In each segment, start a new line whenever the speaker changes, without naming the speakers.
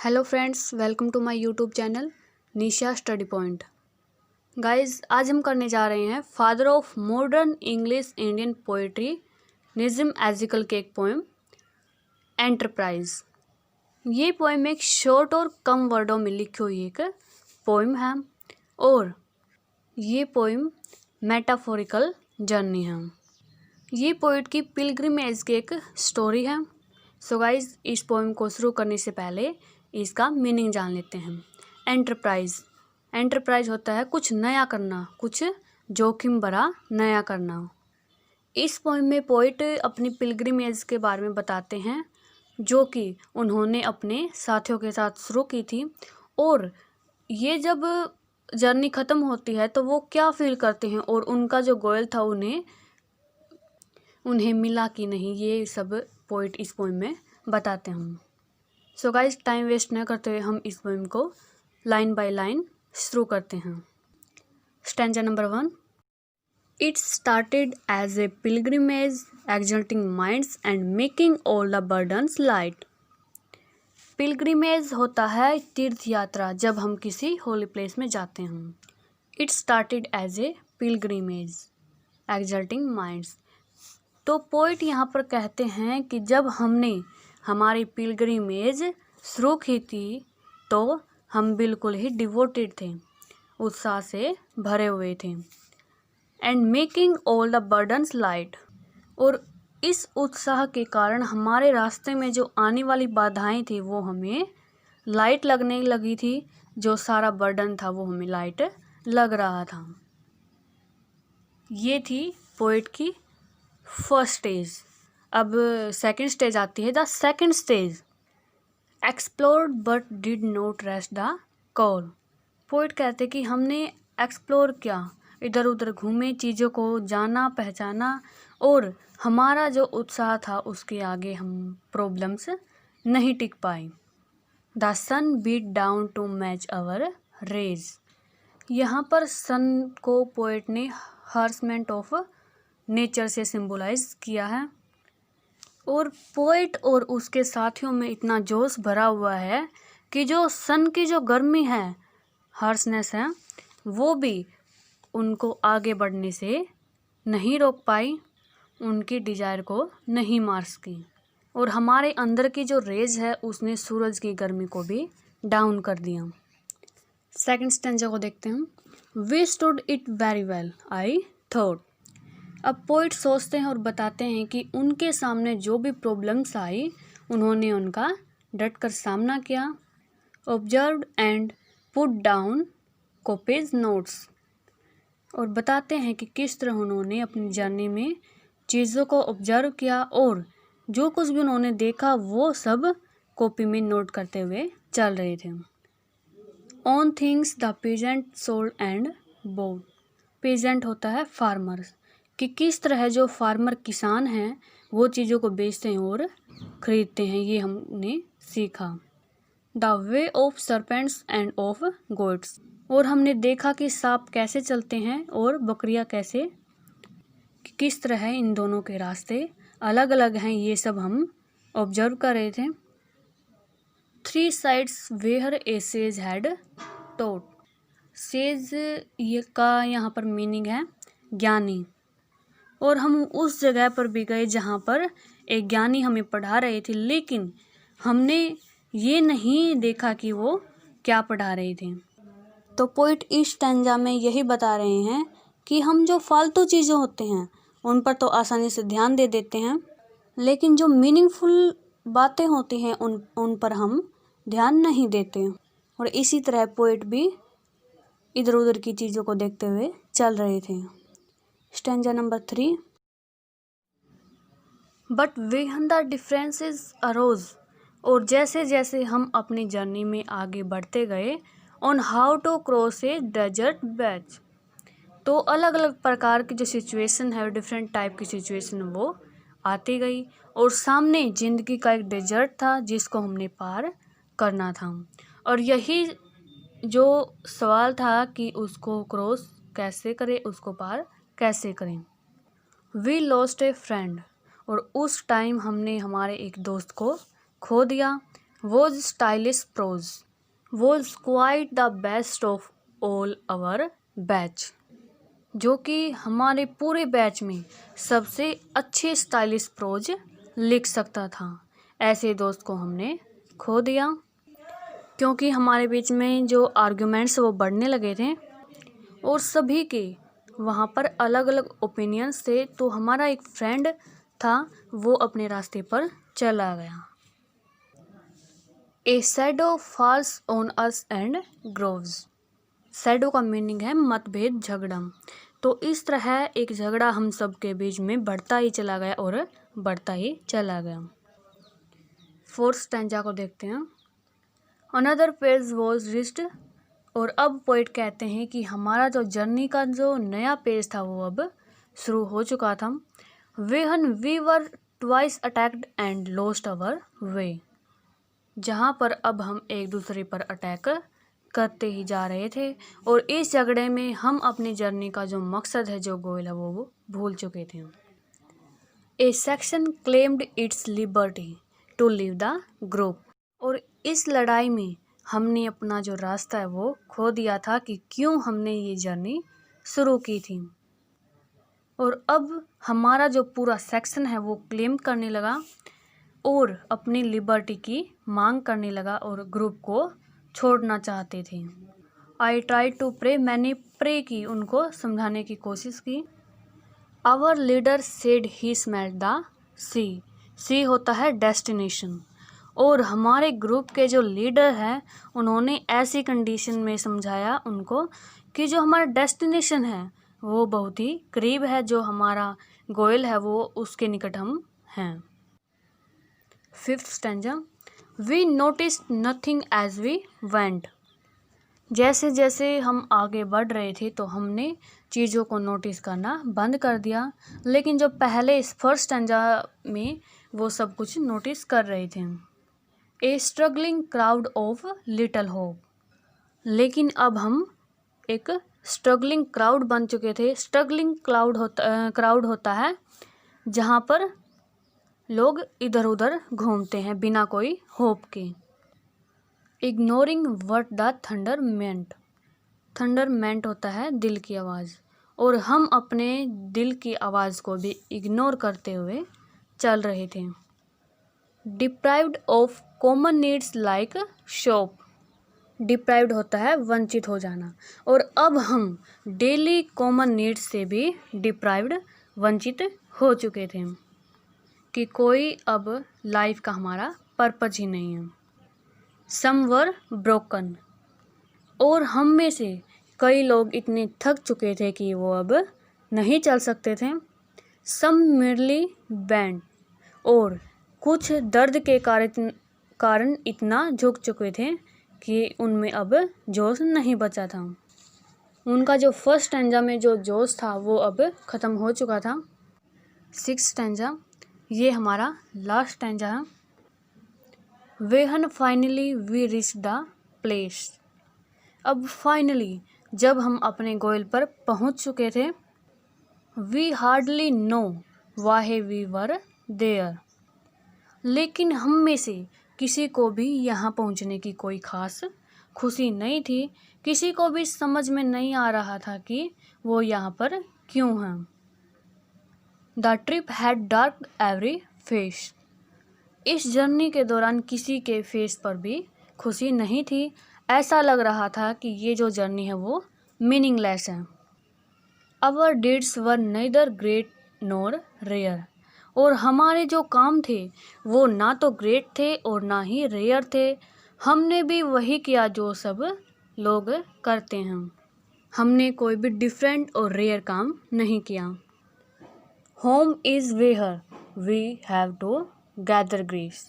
Hello friends, welcome to my YouTube channel Nisha study point. Guys, आज हम करने जा रहे हैं father of modern English Indian poetry Nissim Ezekiel की एक पोएम एंटरप्राइज। ये पोएम एक शॉर्ट और कम वर्डों में लिखी हुई एक पोएम है और ये पोएम मेटाफोरिकल जर्नी है। ये पोइट की पिलग्रिमेज की एक स्टोरी है। सो गाइस, इस पोएम को शुरू करने से पहले इसका मीनिंग जान लेते हैं। एंटरप्राइज होता है कुछ नया करना, कुछ जोखिम भरा नया करना। इस पोएम में पोइट अपनी पिलग्रिमेज के बारे में बताते हैं जो कि उन्होंने अपने साथियों के साथ शुरू की थी, और ये जब जर्नी ख़त्म होती है तो वो क्या फील करते हैं और उनका जो गोल था उन्हें मिला कि नहीं, ये सब पोइट इस पोएम में बताते हैं। सो गाइस, टाइम वेस्ट न करते हुए हम इस पोएम को लाइन बाय लाइन शुरू करते हैं। Stanza number 1। It started as a pilgrimage exalting minds and making all the burdens light. Pilgrimage होता है तीर्थ यात्रा, जब हम किसी होली प्लेस में जाते हैं। It started as a pilgrimage exalting minds. तो पोइट यहाँ पर कहते हैं कि जब हमने हमारी पिलग्रिमेज शुरू की थी तो हम बिल्कुल ही डिवोटेड थे, उत्साह से भरे हुए थे। And making all the burdens light, और इस उत्साह के कारण हमारे रास्ते में जो आने वाली बाधाएं थी वो हमें लाइट लगने लगी थी। जो सारा बर्डन था वो हमें लाइट लग रहा था। ये थी पोइट की फर्स्ट स्टेज। अब सेकंड स्टेज आती है, the second stage. Explored but did not rest the call. Poet कहते कि हमने एक्सप्लोर किया, इधर उधर घूमे, चीज़ों को जाना पहचाना, और हमारा जो उत्साह था उसके आगे हम प्रॉब्लम्स नहीं टिक पाए। The sun beat down to match our rage. यहाँ पर सन को पोइट ने हार्समेंट ऑफ नेचर से सिंबलाइज किया है, और पोइट और उसके साथियों में इतना जोश भरा हुआ है कि जो सन की जो गर्मी है, हार्शनेस है, वो भी उनको आगे बढ़ने से नहीं रोक पाई, उनकी डिजायर को नहीं मार सकी। और हमारे अंदर की जो रेज है उसने सूरज की गर्मी को भी डाउन कर दिया। सेकंड स्टेंजा को देखते हैं। We stood it very well I thought. अब पोइट सोचते हैं और बताते हैं कि उनके सामने जो भी प्रॉब्लम्स आई उन्होंने उनका डट कर सामना किया। Observed and put down copies notes, और बताते हैं कि किस तरह उन्होंने अपनी जर्नी में चीज़ों को ऑब्जर्व किया और जो कुछ भी उन्होंने देखा वो सब कॉपी में नोट करते हुए चल रहे थे। On things the pageant sold and bored. Pageant होता है फार्मर्स, कि किस तरह जो फार्मर किसान हैं वो चीज़ों को बेचते हैं और ख़रीदते हैं, ये हमने सीखा। The way of serpents end of goats, और हमने देखा कि सांप कैसे चलते हैं और बकरियां कैसे, किस तरह इन दोनों के रास्ते अलग अलग हैं, ये सब हम ऑब्जर्व कर रहे थे। Three sides where a sage had taught. Sage ये का यहाँ पर मीनिंग है ज्ञानी, और हम उस जगह पर भी गए जहाँ पर एक ज्ञानी हमें पढ़ा रहे थे, लेकिन हमने ये नहीं देखा कि वो क्या पढ़ा रहे थे। तो पोइट इस स्टैंजा में यही बता रहे हैं कि हम जो फालतू चीज़ें होते हैं उन पर तो आसानी से ध्यान दे देते हैं, लेकिन जो मीनिंगफुल बातें होती हैं उन पर हम ध्यान नहीं देते। और इसी तरह पोइट भी इधर उधर की चीज़ों को देखते हुए चल रहे थे। Stanza number 3। But when the differences arose, और जैसे जैसे हम अपनी जर्नी में आगे बढ़ते गए, on how to cross a desert batch, तो अलग अलग प्रकार की जो सिचुएशन है, डिफरेंट टाइप की सिचुएशन वो आती गई, और सामने ज़िंदगी का एक डेजर्ट था जिसको हमने पार करना था। और यही जो सवाल था कि उसको क्रॉस कैसे करें, उसको पार कैसे करें। वी लॉस्ट ए फ्रेंड, और उस टाइम हमने हमारे एक दोस्त को खो दिया। Was stylish prose was quite the best of all our batch, जो कि हमारे पूरे बैच में सबसे अच्छे स्टाइलिश प्रोज लिख सकता था। ऐसे दोस्त को हमने खो दिया, क्योंकि हमारे बीच में जो आर्ग्यूमेंट्स वो बढ़ने लगे थे और सभी के वहाँ पर अलग अलग ओपिनियंस थे। तो हमारा एक फ्रेंड था, वो अपने रास्ते पर चला गया। ए shadow falls on us and groves. Shadow का मीनिंग है मतभेद, झगड़ा। तो इस तरह एक झगड़ा हम सब के बीच में बढ़ता ही चला गया और बढ़ता ही चला गया। फोर्थ स्टैंजा को देखते हैं। Another page was reached. और अब पोइट कहते हैं कि हमारा जो जर्नी का जो नया पेज था वो अब शुरू हो चुका था। When we were twice attacked and lost our way, जहाँ पर अब हम एक दूसरे पर अटैक करते ही जा रहे थे और इस झगड़े में हम अपनी जर्नी का जो मकसद है, जो गोल है, वो भूल चुके थे। A section claimed its liberty to leave the group. और इस लड़ाई में हमने अपना जो रास्ता है वो खो दिया था कि क्यों हमने ये जर्नी शुरू की थी। और अब हमारा जो पूरा सेक्शन है वो क्लेम करने लगा और अपनी लिबर्टी की मांग करने लगा और ग्रुप को छोड़ना चाहते थे। आई ट्राई टू प्रे, मैंने प्रे की, उनको समझाने की कोशिश की। Our leader said he smelled the sea. Sea होता है डेस्टिनेशन। और हमारे ग्रुप के जो लीडर हैं उन्होंने ऐसी कंडीशन में समझाया उनको कि जो हमारा डेस्टिनेशन है वो बहुत ही करीब है, जो हमारा गोल है वो उसके निकट हम हैं। Fifth stanza. We noticed nothing as we went. जैसे जैसे हम आगे बढ़ रहे थे तो हमने चीज़ों को नोटिस करना बंद कर दिया, लेकिन जो पहले इस फर्स्ट स्टैंजा में वो सब कुछ नोटिस कर रहे थे। A struggling crowd of little hope. लेकिन अब हम एक स्ट्रगलिंग क्राउड बन चुके थे। स्ट्रगलिंग क्राउड होता है जहाँ पर लोग इधर उधर घूमते हैं बिना कोई होप के। Ignoring what the thunder meant. Thunder meant होता है दिल की आवाज़, और हम अपने दिल की आवाज़ को भी इग्नोर करते हुए चल रहे थे। Deprived of common needs like shop. Deprived होता है वंचित हो जाना, और अब हम डेली कॉमन नीड्स से भी डिप्राइव्ड वंचित हो चुके थे कि कोई अब लाइफ का हमारा पर्पज ही नहीं है। सम वर ब्रोकन। और हम में से कई लोग इतने थक चुके थे कि वो अब नहीं चल सकते थे। सम मिडली बैंड। और कुछ दर्द के कारण इतना झुक चुके थे कि उनमें अब जोश नहीं बचा था। उनका जो फर्स्ट स्टैंजा में जो जोश था वो अब ख़त्म हो चुका था। सिक्स्थ स्टैंजा, ये हमारा लास्ट स्टैंजा है। When finally we reach the place. अब फाइनली जब हम अपने गोल पर पहुंच चुके थे। We hardly know where we were there. लेकिन हम में से किसी को भी यहाँ पहुँचने की कोई ख़ास खुशी नहीं थी। किसी को भी समझ में नहीं आ रहा था कि वो यहाँ पर क्यों हैं। The trip had dark every face. इस जर्नी के दौरान किसी के फेस पर भी खुशी नहीं थी। ऐसा लग रहा था कि ये जो जर्नी है वो मीनिंगलेस है। Our deeds were neither great nor rare. और हमारे जो काम थे वो ना तो ग्रेट थे और ना ही रेयर थे। हमने भी वही किया जो सब लोग करते हैं। हमने कोई भी डिफरेंट और रेयर काम नहीं किया। Home is where we have to gather grace.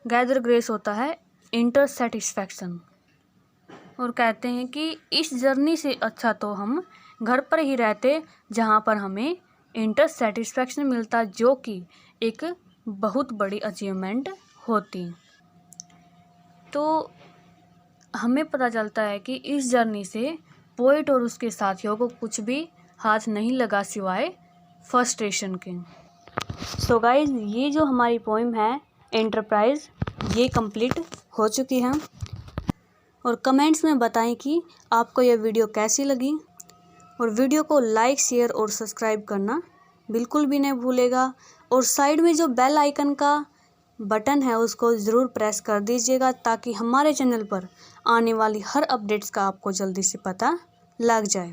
Gather grace होता है इंटर सेटिस्फैक्शन। और कहते हैं कि इस जर्नी से अच्छा तो हम घर पर ही रहते जहाँ पर हमें इंटर सेटिस्फैक्शन मिलता, जो कि एक बहुत बड़ी अचीवमेंट होती। तो हमें पता चलता है कि इस जर्नी से पोइट और उसके साथियों को कुछ भी हाथ नहीं लगा सिवाय फ्रस्ट्रेशन के। सो गाइज, ये जो हमारी पोइम है एंटरप्राइज, ये कंप्लीट हो चुकी है। और कमेंट्स में बताएं कि आपको यह वीडियो कैसी लगी, और वीडियो को लाइक, शेयर और सब्सक्राइब करना बिल्कुल भी नहीं भूलेगा। और साइड में जो बेल आइकन का बटन है उसको ज़रूर प्रेस कर दीजिएगा, ताकि हमारे चैनल पर आने वाली हर अपडेट्स का आपको जल्दी से पता लग जाए।